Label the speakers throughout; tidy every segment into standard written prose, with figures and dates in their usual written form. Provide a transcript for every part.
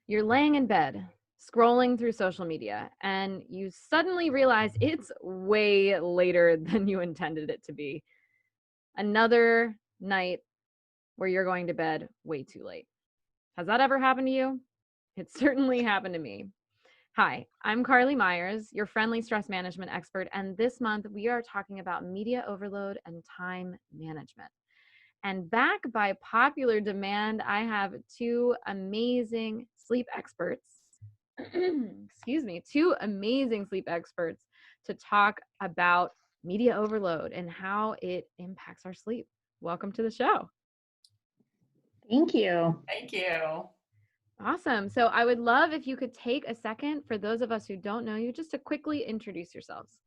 Speaker 1: You're laying in bed, scrolling through social media, and you suddenly realize it's way later than you intended it to be. Another night where you're going to bed way too late. Has that ever happened to you? It certainly happened to me. Hi, I'm Carly Myers, your friendly stress management expert, and this month we are talking about media overload and time management. And back by popular demand, I have two amazing sleep experts. Excuse me, two amazing sleep experts to talk about media overload and how it impacts our sleep. Welcome to the show.
Speaker 2: Thank you.
Speaker 3: Thank you.
Speaker 1: Awesome. So I would love if you could take a second for those of us who don't know you, just to quickly introduce yourselves.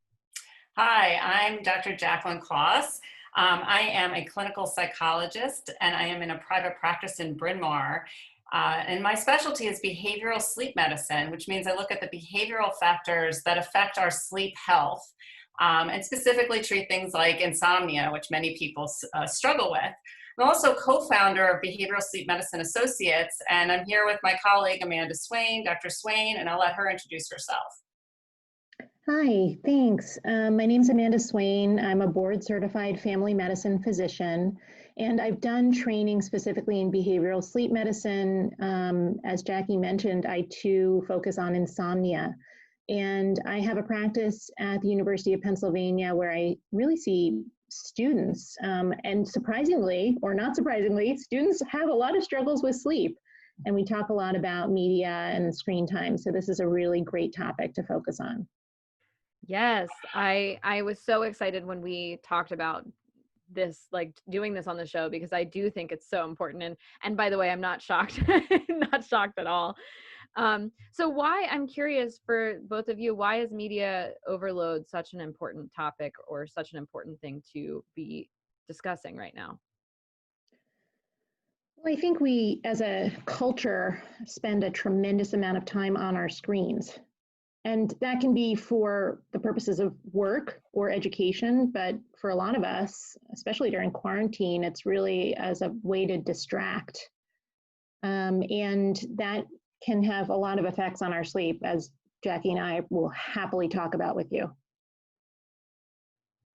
Speaker 3: Hi, I'm Dr. Jacqueline Kloss. I am a clinical psychologist and I am in a private practice in Bryn Mawr. And my specialty is behavioral sleep medicine, which means I look at the behavioral factors that affect our sleep health and specifically treat things like insomnia, which many people struggle with. I'm also co-founder of Behavioral Sleep Medicine Associates, and I'm here with my colleague, Amanda Swain, Dr. Swain, and I'll let her introduce herself.
Speaker 2: Hi, thanks. My name's Amanda Swain. I'm a board-certified family medicine physician, and I've done training specifically in behavioral sleep medicine. As Jackie mentioned, I too focus on insomnia. And I have a practice at the University of Pennsylvania where I really see students, and surprisingly, or not surprisingly, students have a lot of struggles with sleep. And we talk a lot about media and screen time. So this is a really great topic to focus on.
Speaker 1: Yes, I was so excited when we talked about this, like doing this on the show, because I do think it's so important. And by the way, I'm not shocked, not shocked at all. So I'm curious for both of you, why is media overload such an important topic or such an important thing to be discussing right now?
Speaker 2: Well, I think we, as a culture, spend a tremendous amount of time on our screens. And that can be for the purposes of work or education, but for a lot of us, especially during quarantine, it's really as a way to distract. And that can have a lot of effects on our sleep, as Jackie and I will happily talk about with you.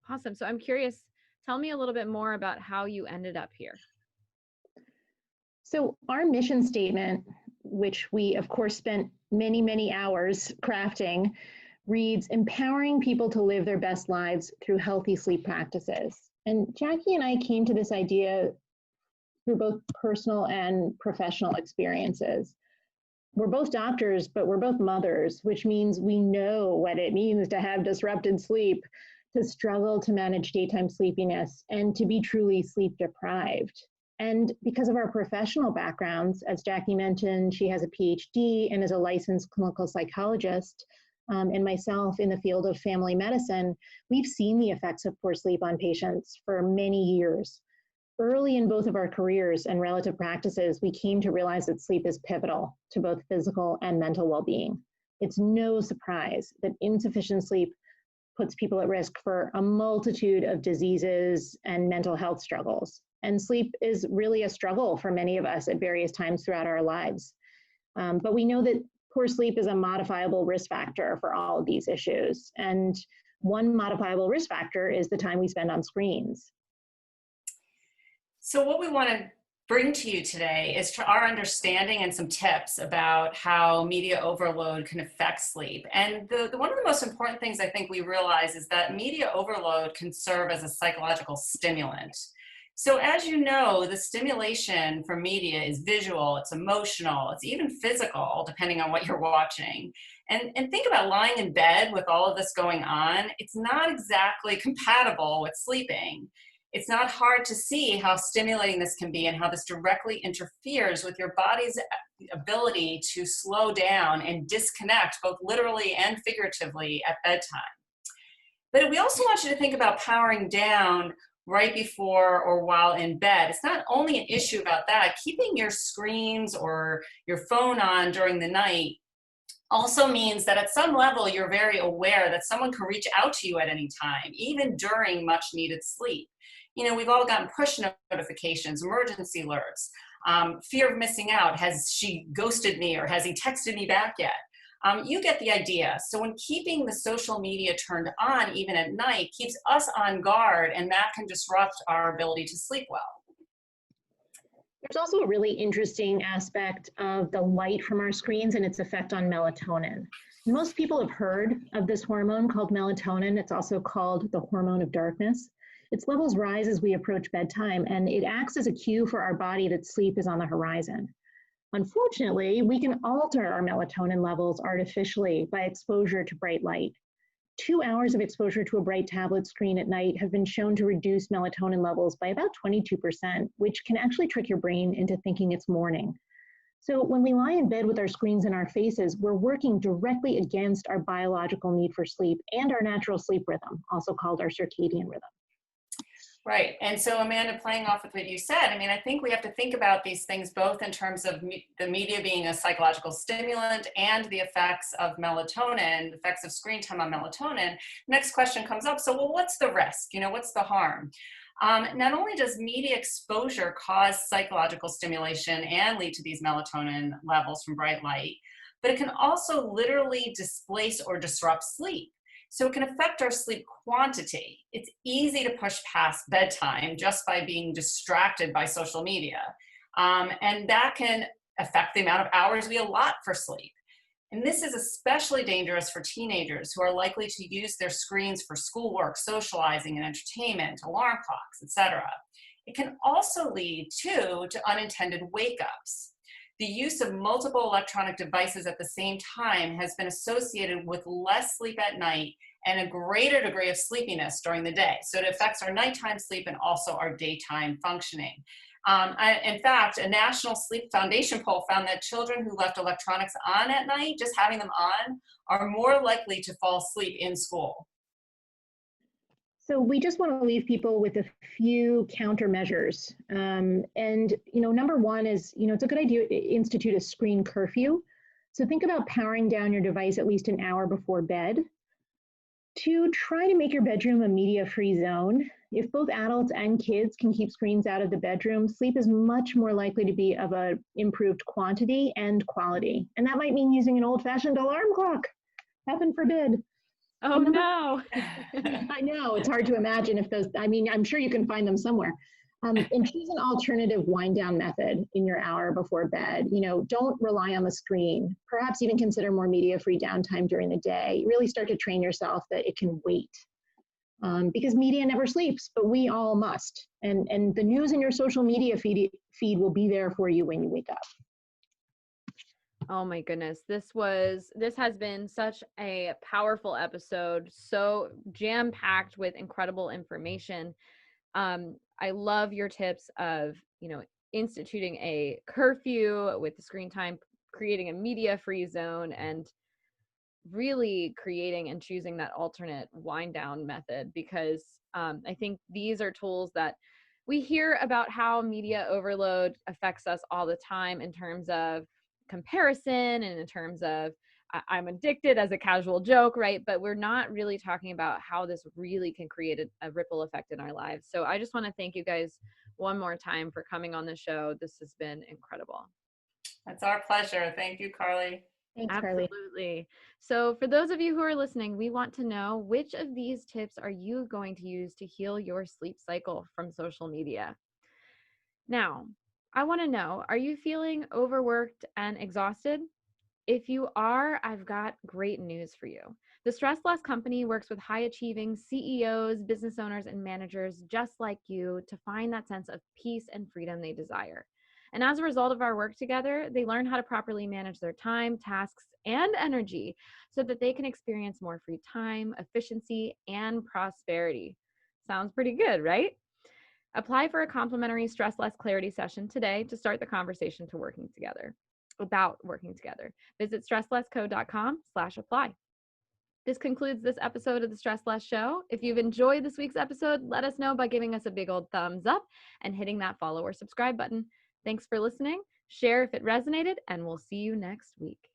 Speaker 1: Awesome. So I'm curious, tell me a little bit more about how you ended up here.
Speaker 2: So our mission statement, which we of course spent many, many hours crafting, reads, empowering people to live their best lives through healthy sleep practices. And Jackie and I came to this idea through both personal and professional experiences. We're both doctors, but we're both mothers, which means we know what it means to have disrupted sleep, to struggle to manage daytime sleepiness, and to be truly sleep deprived. And because of our professional backgrounds, as Jackie mentioned, she has a PhD and is a licensed clinical psychologist, and myself in the field of family medicine, we've seen the effects of poor sleep on patients for many years. Early in both of our careers and relative practices, we came to realize that sleep is pivotal to both physical and mental well-being. It's no surprise that insufficient sleep puts people at risk for a multitude of diseases and mental health struggles. And sleep is really a struggle for many of us at various times throughout our lives. But we know that poor sleep is a modifiable risk factor for all of these issues. And one modifiable risk factor is the time we spend on screens.
Speaker 3: So what we want to bring to you today is our understanding and some tips about how media overload can affect sleep. And one of the most important things I think we realize is that media overload can serve as a psychological stimulant. So as you know, the stimulation from media is visual, it's emotional, it's even physical, depending on what you're watching. And think about lying in bed with all of this going on. It's not exactly compatible with sleeping. It's not hard to see how stimulating this can be and how this directly interferes with your body's ability to slow down and disconnect, both literally and figuratively, at bedtime. But we also want you to think about powering down right before or while in bed. It's not only an issue about that. Keeping your screens or your phone on during the night also means that at some level you're very aware that someone can reach out to you at any time, even during much needed sleep. You know, we've all gotten push notifications, emergency alerts. fear of missing out. Has she ghosted me, or has he texted me back yet? You get the idea. So when keeping the social media turned on, even at night, keeps us on guard, and that can disrupt our ability to sleep well.
Speaker 2: There's also a really interesting aspect of the light from our screens and its effect on melatonin. Most people have heard of this hormone called melatonin. It's also called the hormone of darkness. Its levels rise as we approach bedtime, and it acts as a cue for our body that sleep is on the horizon. Unfortunately, we can alter our melatonin levels artificially by exposure to bright light. 2 hours of exposure to a bright tablet screen at night have been shown to reduce melatonin levels by about 22%, which can actually trick your brain into thinking it's morning. So when we lie in bed with our screens in our faces, we're working directly against our biological need for sleep and our natural sleep rhythm, also called our circadian rhythm.
Speaker 3: Right. And so, Amanda, playing off with what you said, I mean, I think we have to think about these things both in terms of the media being a psychological stimulant and the effects of melatonin, the effects of screen time on melatonin. Next question comes up. So, well, what's the risk? What's the harm? Not only does media exposure cause psychological stimulation and lead to these melatonin levels from bright light, but it can also literally displace or disrupt sleep. So it can affect our sleep quantity. It's easy to push past bedtime just by being distracted by social media. And that can affect the amount of hours we allot for sleep. And this is especially dangerous for teenagers who are likely to use their screens for schoolwork, socializing, and entertainment, alarm clocks, etc. It can also lead to unintended wake-ups. The use of multiple electronic devices at the same time has been associated with less sleep at night and a greater degree of sleepiness during the day. So it affects our nighttime sleep and also our daytime functioning. In fact, a National Sleep Foundation poll found that children who left electronics on at night, just having them on, are more likely to fall asleep in school.
Speaker 2: So we just want to leave people with a few countermeasures. Number one is, it's a good idea to institute a screen curfew. So think about powering down your device at least an hour before bed. 2, try to make your bedroom a media-free zone. If both adults and kids can keep screens out of the bedroom, sleep is much more likely to be of an improved quantity and quality. And that might mean using an old-fashioned alarm clock. Heaven forbid.
Speaker 1: Oh, no.
Speaker 2: I know, it's hard to imagine if those, I'm sure you can find them somewhere. And choose an alternative wind down method in your hour before bed. Don't rely on the screen. Perhaps even consider more media-free downtime during the day. Really start to train yourself that it can wait. Because media never sleeps, but we all must. And the news in your social media feed will be there for you when you wake up.
Speaker 1: Oh my goodness. This has been such a powerful episode, so jam-packed with incredible information. I love your tips of, instituting a curfew with the screen time, creating a media-free zone, and really creating and choosing that alternate wind down method, because I think these are tools that we hear about how media overload affects us all the time in terms of comparison and in terms of I'm addicted as a casual joke, right? But we're not really talking about how this really can create a ripple effect in our lives. So I just want to thank you guys one more time for coming on the show. This has been incredible.
Speaker 3: That's our pleasure. Thank you, Carly.
Speaker 2: Thanks, Carly.
Speaker 1: Absolutely. So for those of you who are listening, we want to know, which of these tips are you going to use to heal your sleep cycle from social media? Now, I want to know, are you feeling overworked and exhausted? If you are, I've got great news for you. The Stress Less Company works with high-achieving CEOs, business owners, and managers just like you to find that sense of peace and freedom they desire. And as a result of our work together, they learn how to properly manage their time, tasks, and energy so that they can experience more free time, efficiency, and prosperity. Sounds pretty good, right? Apply for a complimentary Stress Less Clarity session today to start the conversation about working together. Visit stresslessco.com/apply. This concludes this episode of the Stress Less Show. If you've enjoyed this week's episode, let us know by giving us a big old thumbs up and hitting that follow or subscribe button. Thanks for listening. Share if it resonated, and we'll see you next week.